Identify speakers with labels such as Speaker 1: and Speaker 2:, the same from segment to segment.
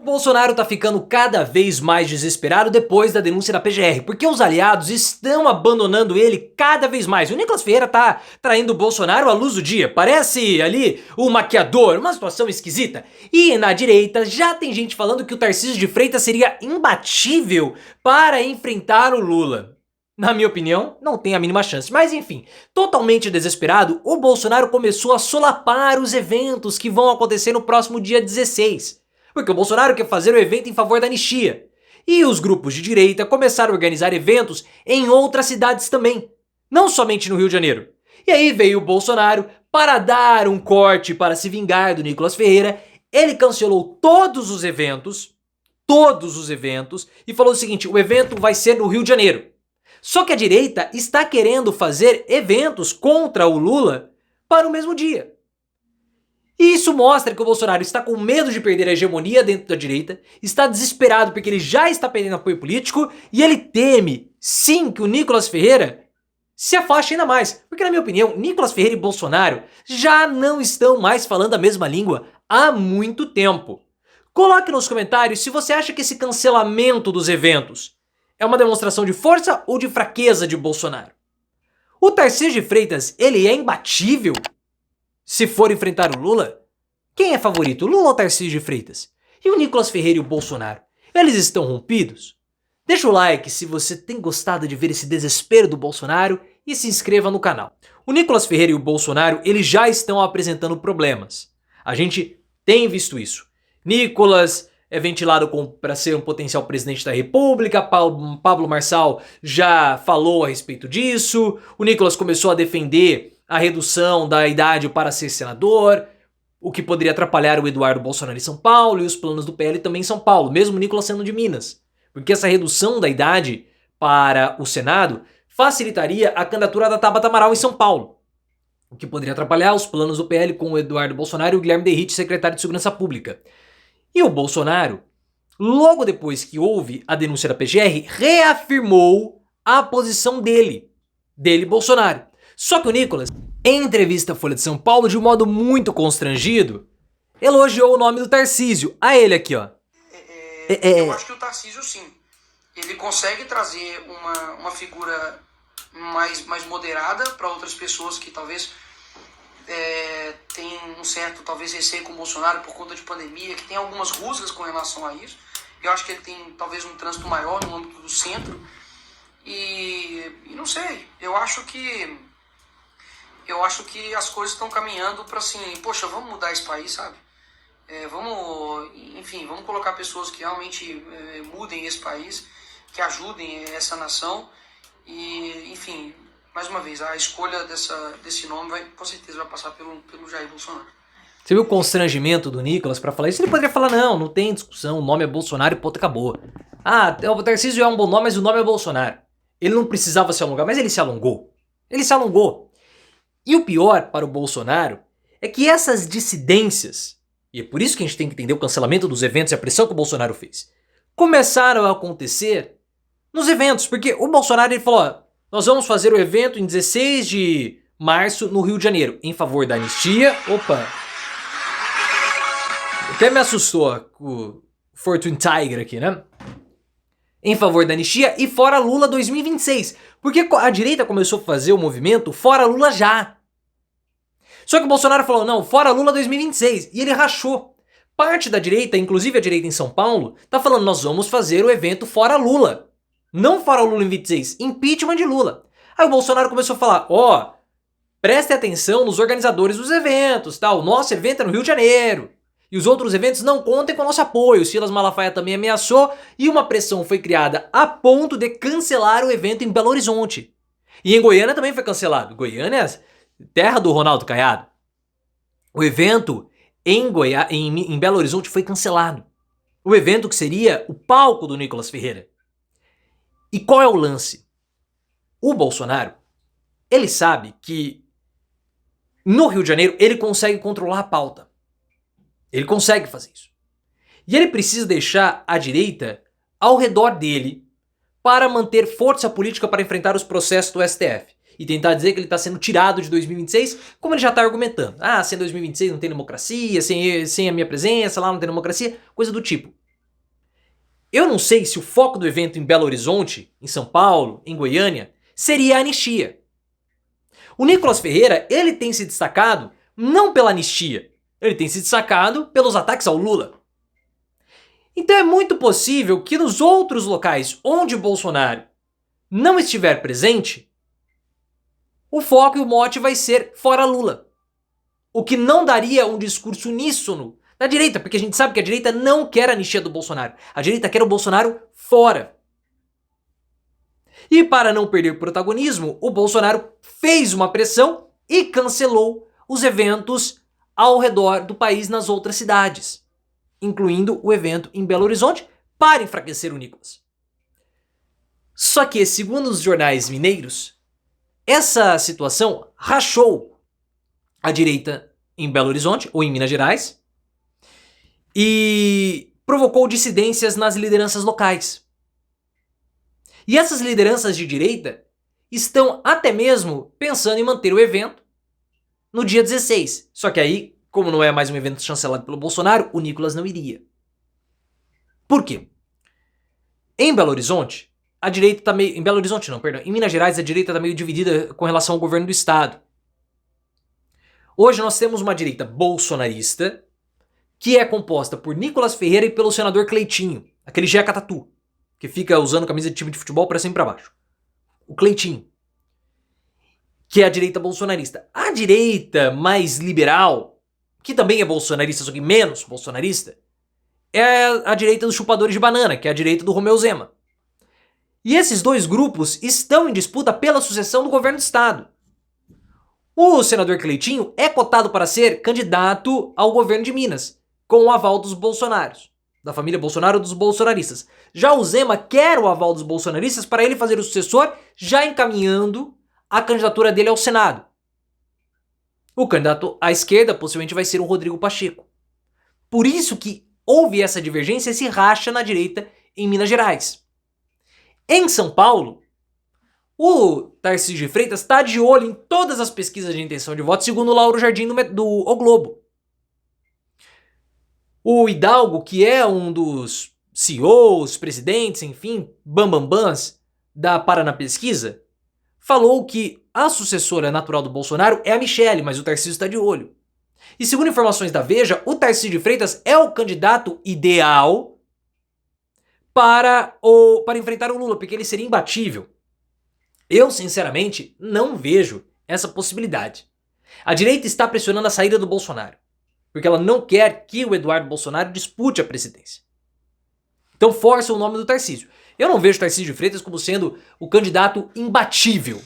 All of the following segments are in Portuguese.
Speaker 1: Bolsonaro tá ficando cada vez mais desesperado depois da denúncia da PGR, porque os aliados estão abandonando ele cada vez mais. O Nicolas Ferreira tá traindo o Bolsonaro à luz do dia, parece ali o maquiador, uma situação esquisita. E na direita já tem gente falando que o Tarcísio de Freitas seria imbatível para enfrentar o Lula. Na minha opinião, não tem a mínima chance. Mas enfim, totalmente desesperado, o Bolsonaro começou a solapar os eventos que vão acontecer no próximo dia 16. Porque o Bolsonaro quer fazer o evento em favor da anistia. E os grupos de direita começaram a organizar eventos em outras cidades também. Não somente no Rio de Janeiro. E aí veio o Bolsonaro para dar um corte para se vingar do Nicolas Ferreira. Ele cancelou todos os eventos, e falou o seguinte: o evento vai ser no Rio de Janeiro. Só que a direita está querendo fazer eventos contra o Lula para o mesmo dia. E isso mostra que o Bolsonaro está com medo de perder a hegemonia dentro da direita, está desesperado porque ele já está perdendo apoio político e ele teme, sim, que o Nicolas Ferreira se afaste ainda mais. Porque, na minha opinião, Nicolas Ferreira e Bolsonaro já não estão mais falando a mesma língua há muito tempo. Coloque nos comentários se você acha que esse cancelamento dos eventos é uma demonstração de força ou de fraqueza de Bolsonaro. O Tarcísio de Freitas, ele é imbatível? Se for enfrentar o Lula? Quem é favorito, Lula ou Tarcísio de Freitas? E o Nicolas Ferreira e o Bolsonaro? Eles estão rompidos? Deixa o like se você tem gostado de ver esse desespero do Bolsonaro e se inscreva no canal. O Nicolas Ferreira e o Bolsonaro, eles já estão apresentando problemas. A gente tem visto isso. Nicolas é ventilado para ser um potencial presidente da República, Pablo Marçal já falou a respeito disso, o Nicolas começou a defender a redução da idade para ser senador, o que poderia atrapalhar o Eduardo Bolsonaro em São Paulo e os planos do PL também em São Paulo, mesmo o Nicolas sendo de Minas. Porque essa redução da idade para o Senado facilitaria a candidatura da Tabata Amaral em São Paulo, o que poderia atrapalhar os planos do PL com o Eduardo Bolsonaro e o Guilherme Derrite, secretário de Segurança Pública. E o Bolsonaro, logo depois que houve a denúncia da PGR, reafirmou a posição dele, Bolsonaro. Só que o Nicolas, em entrevista à Folha de São Paulo, de um modo muito constrangido, elogiou o nome do Tarcísio. A ele aqui, ó.
Speaker 2: Eu acho que o Tarcísio, sim, ele consegue trazer uma figura mais moderada para outras pessoas que talvez tem um certo, talvez, receio com o Bolsonaro por conta de pandemia, que tem algumas rusgas com relação a isso. Eu acho que ele tem, talvez, um trânsito maior no âmbito do centro. E não sei, eu acho que as coisas estão caminhando para assim, poxa, vamos mudar esse país, sabe? Vamos colocar pessoas que realmente mudem esse país, que ajudem essa nação. E, enfim, mais uma vez, a escolha desse nome com certeza vai passar pelo Jair Bolsonaro.
Speaker 1: Você viu o constrangimento do Nicolas para falar isso? Ele poderia falar, não tem discussão, o nome é Bolsonaro e ponto, acabou. Ah, o Tarcísio é um bom nome, mas o nome é Bolsonaro. Ele não precisava se alongar, mas ele se alongou. E o pior para o Bolsonaro é que essas dissidências, e é por isso que a gente tem que entender o cancelamento dos eventos e a pressão que o Bolsonaro fez, começaram a acontecer nos eventos, porque o Bolsonaro ele falou, nós vamos fazer o evento em 16 de março no Rio de Janeiro, em favor da anistia. Opa! Até me assustou com o Fortune Tiger aqui, né? Em favor da anistia e fora Lula 2026. Porque a direita começou a fazer o movimento fora Lula já. Só que o Bolsonaro falou, não, fora Lula 2026. E ele rachou. Parte da direita, inclusive a direita em São Paulo, tá falando, nós vamos fazer o evento fora Lula. Não fora Lula em 26, impeachment de Lula. Aí o Bolsonaro começou a falar, prestem atenção nos organizadores dos eventos, tá? O nosso evento é no Rio de Janeiro. E os outros eventos não contem com o nosso apoio. O Silas Malafaia também ameaçou e uma pressão foi criada a ponto de cancelar o evento em Belo Horizonte. E em Goiânia também foi cancelado. Goiânia é terra do Ronaldo Caiado. O evento em Belo Horizonte foi cancelado. O evento que seria o palco do Nicolas Ferreira. E qual é o lance? O Bolsonaro, ele sabe que no Rio de Janeiro ele consegue controlar a pauta. Ele consegue fazer isso. E ele precisa deixar a direita ao redor dele para manter força política para enfrentar os processos do STF. E tentar dizer que ele está sendo tirado de 2026, como ele já está argumentando. Sem 2026 não tem democracia, sem a minha presença lá não tem democracia, coisa do tipo. Eu não sei se o foco do evento em Belo Horizonte, em São Paulo, em Goiânia, seria a anistia. O Nicolas Ferreira, ele tem se destacado não pela anistia, ele tem se destacado pelos ataques ao Lula. Então é muito possível que nos outros locais onde Bolsonaro não estiver presente, o foco e o mote vai ser fora Lula. O que não daria um discurso uníssono da direita, porque a gente sabe que a direita não quer a anistia do Bolsonaro. A direita quer o Bolsonaro fora. E para não perder protagonismo, o Bolsonaro fez uma pressão e cancelou os eventos ao redor do país nas outras cidades, incluindo o evento em Belo Horizonte, para enfraquecer o Nicolas. Só que, segundo os jornais mineiros, essa situação rachou a direita em Belo Horizonte, ou em Minas Gerais, e provocou dissidências nas lideranças locais. E essas lideranças de direita estão até mesmo pensando em manter o evento no dia 16. Só que aí, como não é mais um evento chancelado pelo Bolsonaro, o Nicolas não iria. Por quê? Em Belo Horizonte, a direita tá meio... Em Belo Horizonte não, perdão. Em Minas Gerais, a direita está meio dividida com relação ao governo do estado. Hoje nós temos uma direita bolsonarista, que é composta por Nicolas Ferreira e pelo senador Cleitinho, aquele Jeca Tatu, que fica usando camisa de time de futebol para cima e para baixo. O Cleitinho, que é a direita bolsonarista. A direita mais liberal, que também é bolsonarista, só que menos bolsonarista, é a direita dos chupadores de banana, que é a direita do Romeu Zema. E esses dois grupos estão em disputa pela sucessão do governo do estado. O senador Cleitinho é cotado para ser candidato ao governo de Minas, com o aval dos bolsonaros, da família Bolsonaro, dos bolsonaristas. Já o Zema quer o aval dos bolsonaristas para ele fazer o sucessor, já encaminhando a candidatura dele ao Senado. O candidato à esquerda possivelmente vai ser o Rodrigo Pacheco. Por isso que houve essa divergência, esse racha na direita em Minas Gerais. Em São Paulo, o Tarcísio de Freitas está de olho em todas as pesquisas de intenção de voto, segundo o Lauro Jardim do O Globo. O Hidalgo, que é um dos CEOs, presidentes, enfim, bambambãs da Paraná Pesquisa, falou que a sucessora natural do Bolsonaro é a Michelle, mas o Tarcísio está de olho. E segundo informações da Veja, o Tarcísio de Freitas é o candidato ideal para enfrentar o Lula, porque ele seria imbatível. Eu, sinceramente, não vejo essa possibilidade. A direita está pressionando a saída do Bolsonaro, porque ela não quer que o Eduardo Bolsonaro dispute a presidência. Então força o nome do Tarcísio. Eu não vejo o Tarcísio de Freitas como sendo o candidato imbatível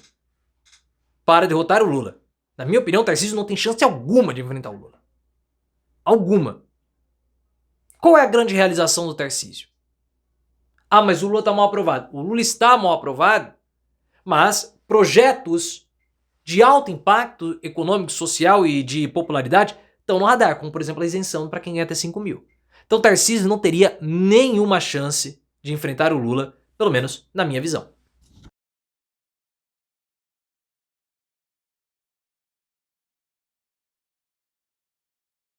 Speaker 1: para derrotar o Lula. Na minha opinião, o Tarcísio não tem chance alguma de enfrentar o Lula. Alguma. Qual é a grande realização do Tarcísio? Ah, mas o Lula está mal aprovado. O Lula está mal aprovado, mas projetos de alto impacto econômico, social e de popularidade estão no radar, como por exemplo a isenção para quem ganha até 5 mil. Então Tarcísio não teria nenhuma chance de enfrentar o Lula, pelo menos na minha visão.